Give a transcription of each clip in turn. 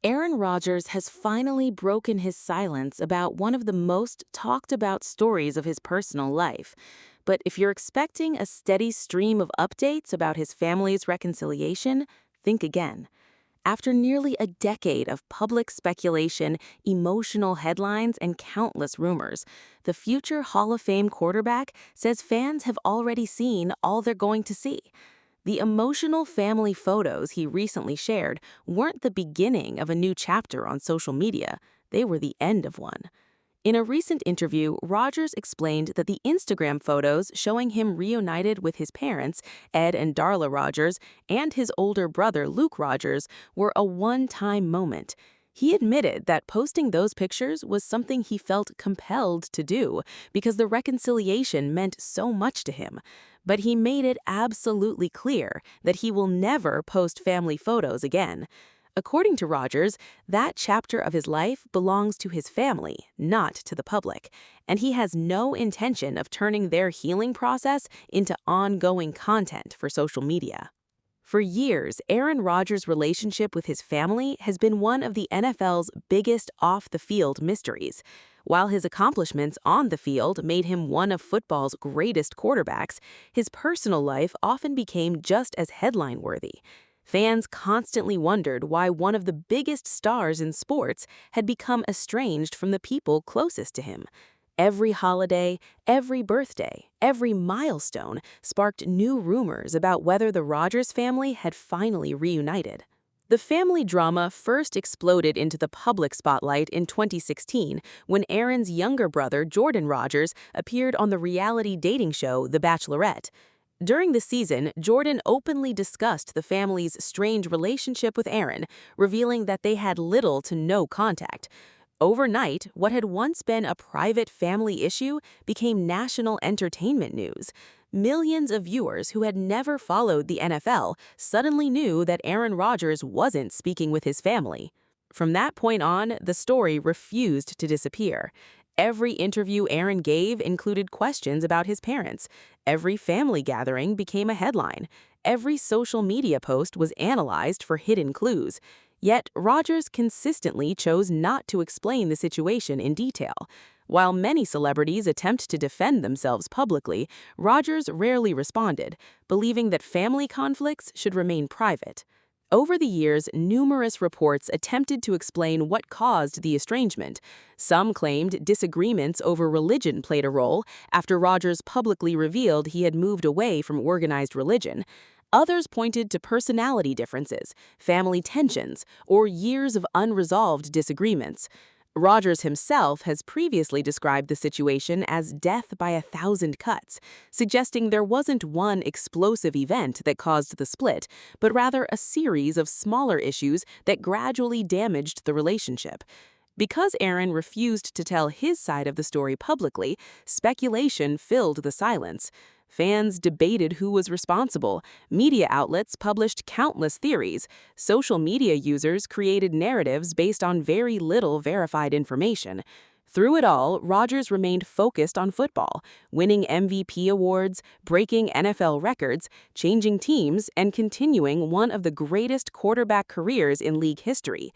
Aaron Rodgers has finally broken his silence about one of the most talked about stories of his personal life. But if you're expecting a steady stream of updates about his family's reconciliation, think again. After nearly a decade of public speculation, emotional headlines, and countless rumors, the future Hall of Fame quarterback says fans have already seen all they're going to see. The emotional family photos he recently shared weren't the beginning of a new chapter on social media, they were the end of one. In a recent interview, Rodgers explained that the Instagram photos showing him reunited with his parents, Ed and Darla Rodgers, and his older brother, Luke Rodgers, were a one-time moment. He admitted that posting those pictures was something he felt compelled to do because the reconciliation meant so much to him. But he made it absolutely clear that he will never post family photos again. According to Rodgers, that chapter of his life belongs to his family, not to the public, and he has no intention of turning their healing process into ongoing content for social media. For years, Aaron Rodgers' relationship with his family has been one of the NFL's biggest off-the-field mysteries. While his accomplishments on the field made him one of football's greatest quarterbacks, his personal life often became just as headline-worthy. Fans constantly wondered why one of the biggest stars in sports had become estranged from the people closest to him. Every holiday, every birthday, every milestone sparked new rumors about whether the Rodgers family had finally reunited. The family drama first exploded into the public spotlight in 2016 when Aaron's younger brother, Jordan Rodgers, appeared on the reality dating show The Bachelorette. During the season, Jordan openly discussed the family's strange relationship with Aaron, revealing that they had little to no contact. Overnight, what had once been a private family issue became national entertainment news. Millions of viewers who had never followed the NFL suddenly knew that Aaron Rodgers wasn't speaking with his family. From that point on, the story refused to disappear. Every interview Aaron gave included questions about his parents. Every family gathering became a headline. Every social media post was analyzed for hidden clues. Yet, Rodgers consistently chose not to explain the situation in detail. While many celebrities attempt to defend themselves publicly, Rodgers rarely responded, believing that family conflicts should remain private. Over the years, numerous reports attempted to explain what caused the estrangement. Some claimed disagreements over religion played a role after Rodgers publicly revealed he had moved away from organized religion. Others pointed to personality differences, family tensions, or years of unresolved disagreements. Rodgers himself has previously described the situation as death by 1,000 cuts, suggesting there wasn't one explosive event that caused the split, but rather a series of smaller issues that gradually damaged the relationship. Because Aaron refused to tell his side of the story publicly, speculation filled the silence. Fans debated who was responsible, media outlets published countless theories, social media users created narratives based on very little verified information. Through it all, Rodgers remained focused on football, winning MVP awards, breaking NFL records, changing teams, and continuing one of the greatest quarterback careers in league history.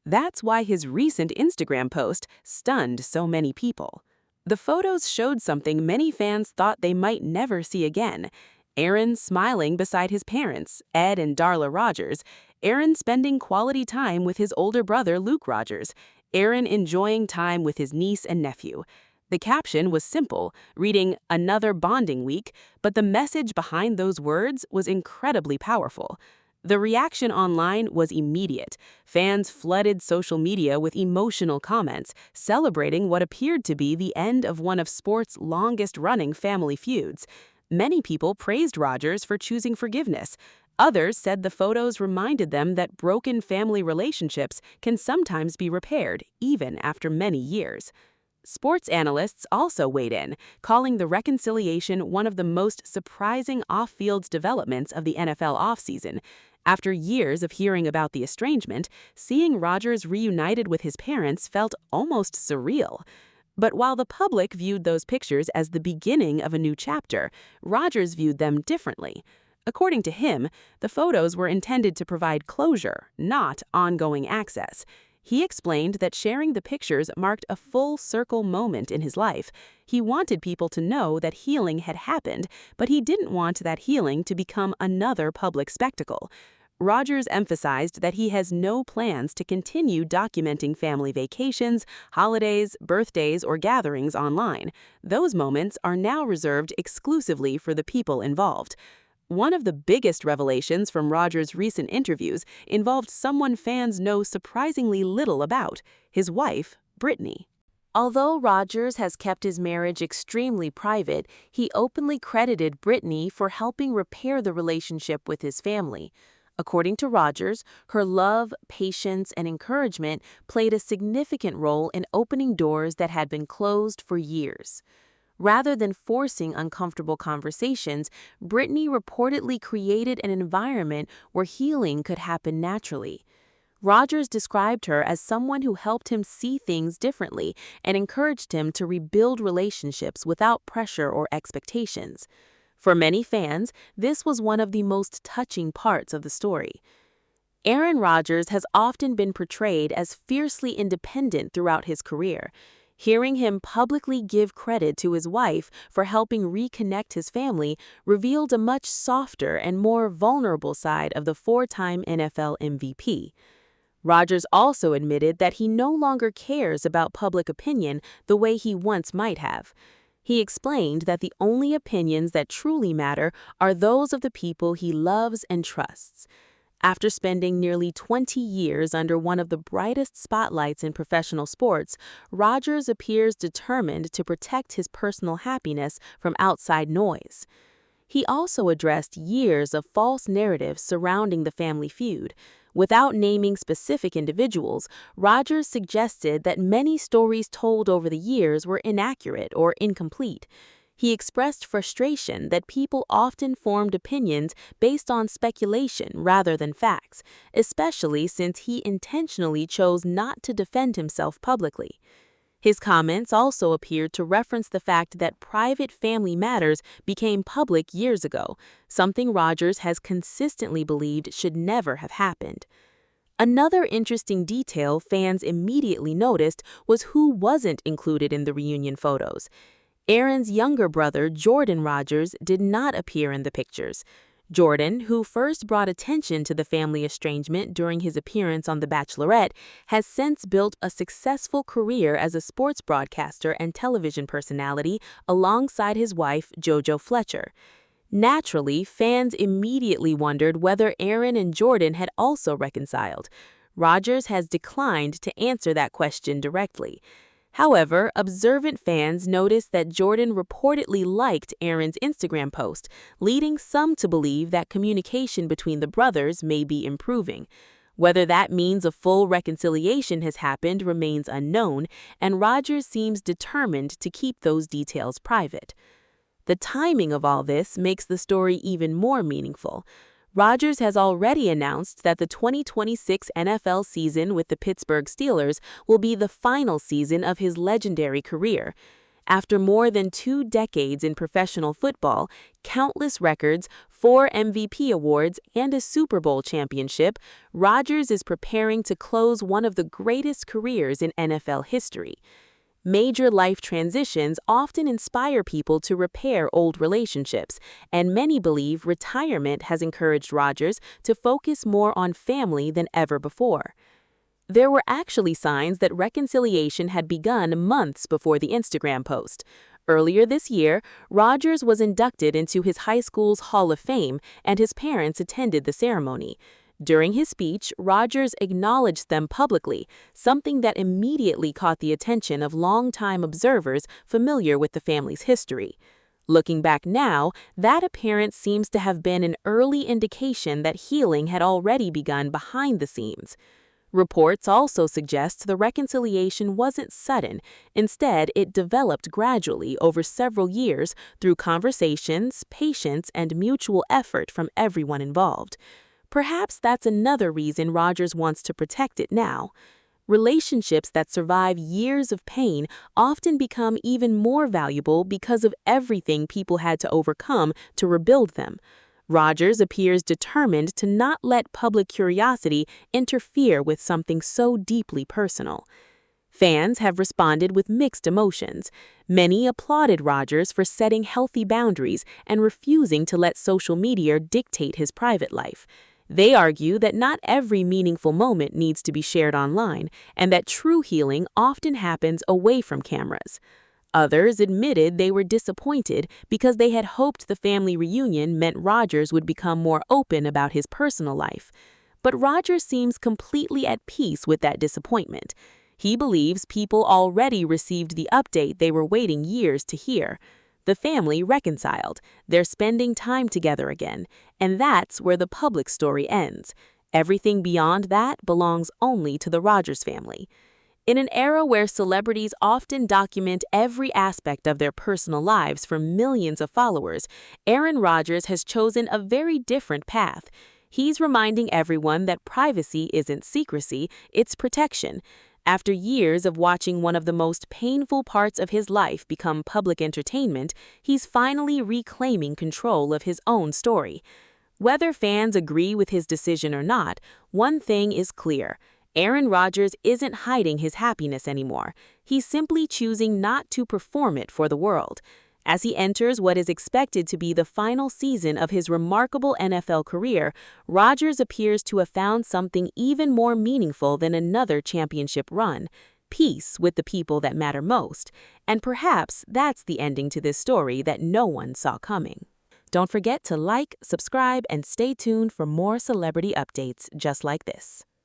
That's why his recent Instagram post stunned so many people. The photos showed something many fans thought they might never see again. Aaron smiling beside his parents, Ed and Darla Rodgers. Aaron spending quality time with his older brother, Luke Rodgers. Aaron enjoying time with his niece and nephew. The caption was simple, reading, "Another bonding week," but the message behind those words was incredibly powerful. The reaction online was immediate. Fans flooded social media with emotional comments, celebrating what appeared to be the end of one of sports' longest-running family feuds. Many people praised Rodgers for choosing forgiveness. Others said the photos reminded them that broken family relationships can sometimes be repaired, even after many years. Sports analysts also weighed in, calling the reconciliation one of the most surprising off-field developments of the NFL offseason. After years of hearing about the estrangement, seeing Rodgers reunited with his parents felt almost surreal. But while the public viewed those pictures as the beginning of a new chapter, Rodgers viewed them differently. According to him, the photos were intended to provide closure, not ongoing access. He explained that sharing the pictures marked a full circle moment in his life. He wanted people to know that healing had happened, but he didn't want that healing to become another public spectacle. Rodgers emphasized that he has no plans to continue documenting family vacations, holidays, birthdays, or gatherings online. Those moments are now reserved exclusively for the people involved. One of the biggest revelations from Rodgers' recent interviews involved someone fans know surprisingly little about: his wife, Brittani. Although Rodgers has kept his marriage extremely private, he openly credited Brittani for helping repair the relationship with his family. According to Rodgers, her love, patience, and encouragement played a significant role in opening doors that had been closed for years. Rather than forcing uncomfortable conversations, Brittani reportedly created an environment where healing could happen naturally. Rodgers described her as someone who helped him see things differently and encouraged him to rebuild relationships without pressure or expectations. For many fans, this was one of the most touching parts of the story. Aaron Rodgers has often been portrayed as fiercely independent throughout his career. Hearing him publicly give credit to his wife for helping reconnect his family revealed a much softer and more vulnerable side of the four-time NFL MVP. Rodgers also admitted that he no longer cares about public opinion the way he once might have. He explained that the only opinions that truly matter are those of the people he loves and trusts. After spending nearly 20 years under one of the brightest spotlights in professional sports, Rodgers appears determined to protect his personal happiness from outside noise. He also addressed years of false narratives surrounding the family feud. Without naming specific individuals, Rodgers suggested that many stories told over the years were inaccurate or incomplete. He expressed frustration that people often formed opinions based on speculation rather than facts, especially since he intentionally chose not to defend himself publicly. His comments also appeared to reference the fact that private family matters became public years ago, something Rodgers has consistently believed should never have happened. Another interesting detail fans immediately noticed was who wasn't included in the reunion photos. Aaron's younger brother, Jordan Rodgers, did not appear in the pictures. Jordan, who first brought attention to the family estrangement during his appearance on The Bachelorette, has since built a successful career as a sports broadcaster and television personality alongside his wife, JoJo Fletcher. Naturally, fans immediately wondered whether Aaron and Jordan had also reconciled. Rodgers has declined to answer that question directly. However, observant fans noticed that Jordan reportedly liked Aaron's Instagram post, leading some to believe that communication between the brothers may be improving. Whether that means a full reconciliation has happened remains unknown, and Rodgers seems determined to keep those details private. The timing of all this makes the story even more meaningful. Rodgers has already announced that the 2026 NFL season with the Pittsburgh Steelers will be the final season of his legendary career. After more than 2 decades in professional football, countless records, 4 MVP awards, and a Super Bowl championship, Rodgers is preparing to close one of the greatest careers in NFL history. Major life transitions often inspire people to repair old relationships, and many believe retirement has encouraged Rodgers to focus more on family than ever before. There were actually signs that reconciliation had begun months before the Instagram post. Earlier this year, Rodgers was inducted into his high school's Hall of Fame, and his parents attended the ceremony. During his speech, Rodgers acknowledged them publicly, something that immediately caught the attention of longtime observers familiar with the family's history. Looking back now, that appearance seems to have been an early indication that healing had already begun behind the scenes. Reports also suggest the reconciliation wasn't sudden. Instead, it developed gradually over several years through conversations, patience, and mutual effort from everyone involved. Perhaps that's another reason Rodgers wants to protect it now. Relationships that survive years of pain often become even more valuable because of everything people had to overcome to rebuild them. Rodgers appears determined to not let public curiosity interfere with something so deeply personal. Fans have responded with mixed emotions. Many applauded Rodgers for setting healthy boundaries and refusing to let social media dictate his private life. They argue that not every meaningful moment needs to be shared online, and that true healing often happens away from cameras. Others admitted they were disappointed because they had hoped the family reunion meant Rodgers would become more open about his personal life. But Rodgers seems completely at peace with that disappointment. He believes people already received the update they were waiting years to hear. The family reconciled. They're spending time together again, and that's where the public story ends. Everything beyond that belongs only to the Rodgers family. In an era where celebrities often document every aspect of their personal lives for millions of followers, Aaron Rodgers has chosen a very different path. He's reminding everyone that privacy isn't secrecy, it's protection. After years of watching one of the most painful parts of his life become public entertainment, he's finally reclaiming control of his own story. Whether fans agree with his decision or not, one thing is clear. Aaron Rodgers isn't hiding his happiness anymore. He's simply choosing not to perform it for the world. As he enters what is expected to be the final season of his remarkable NFL career, Rodgers appears to have found something even more meaningful than another championship run: peace with the people that matter most. And perhaps that's the ending to this story that no one saw coming. Don't forget to like, subscribe, and stay tuned for more celebrity updates just like this.